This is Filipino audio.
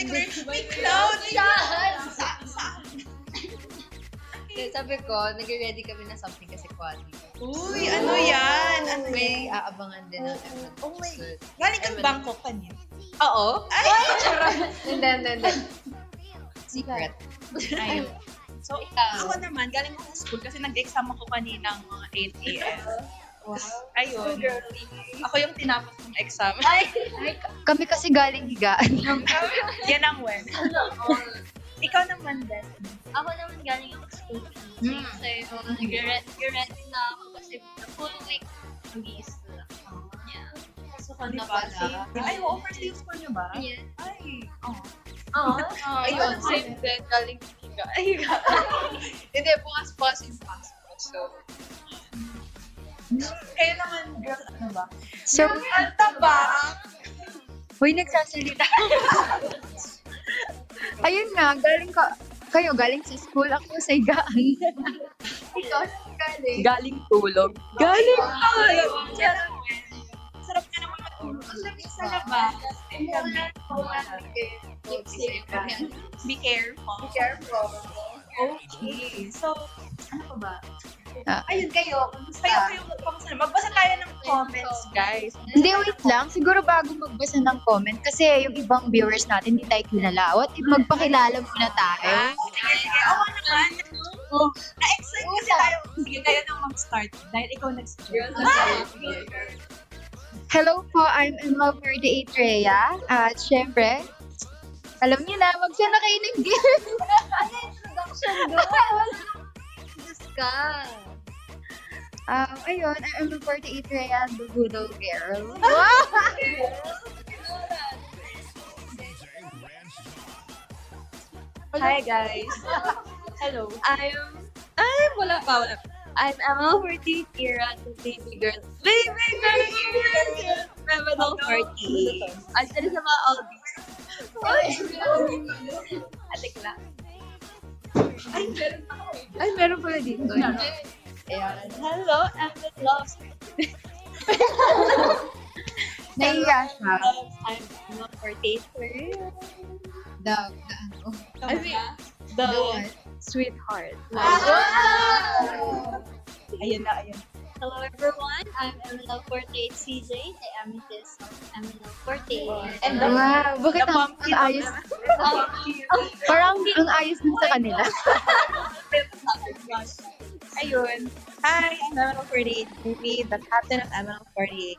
May cloud! Sabi ko, nag-ready kami na something kasi quali. Uy, ano yan? Ano May yan? aabangan din ng Emerald. Oh my... So, Galing kang Bangkok kanina. oo. Ay! Hindi. Secret. Ayun. So, ako naman, galing ako sa school kasi nag-exam ako kanina mga 8 a.m. Wow. Ayun. Ako yung tinapos ng exam. Kami kasi galing higaan lang. Yan ang when. Ikaw naman, Beth. Ako naman galing ako sa school. Kasi nag-ready na ako kasi the full week mag-i-school ako. Yeah. So, ka na ba? pala. Ay, oo, first day of school niyo ba? Yeah. Ay, oo. Ayun, same din. Galing higa. Hindi, bukas yung passport. So, Kayo naman, girl, ano ba? So, Ang taba! huy, nagsasalita. Ayun nga, kayo galing sa school, ako sa higaan. Ikaw, saan galing? Galing tulog. Galing tulog! Sarap ka naman matulog. Ang lamig sa labas. Be careful. be careful. Okay. So, ano pa ba? Ayun kayo, Kayo, kamusta na? Magbasa tayo ng comments, guys. Hindi, wait lang. Siguro bago magbasa ng comment, kasi yung ibang viewers natin, hindi tayo kilala. What if magpakilala muna tayo? Sige. Oo naman. Na-excite kasi tayo. Sige, kayo nang mag-start. Dahil ikaw nag-start. Hello po, I'm Emma 48 Rhea. At syempre, alam niyo na, magsana kayo ng game. introduction doon. Diyos ka. Ayun, I'm Emma 48 Rhea, the Voodoo Girl. Hi guys. Hello. Wala pa. I'm Emma 48 Kira, the baby girl. Baby girl! Memorable 40. At sa mga oldies. Atik lang. Ay, meron pala dito. Ayan. Hello, Emma Loves. Nahiya siya. I'm Emma 48 Kira. Ano? The what? sweetheart. Ayun na. Hello everyone, I'm Emma 48 CJ, the amethyst of Emma 48. And Wow, bakit the ang pumpkin ayos? Parang ang ayos din sa kanila. Ayun. Hi, I'm Emma 48 Movie, the captain of Emma 48.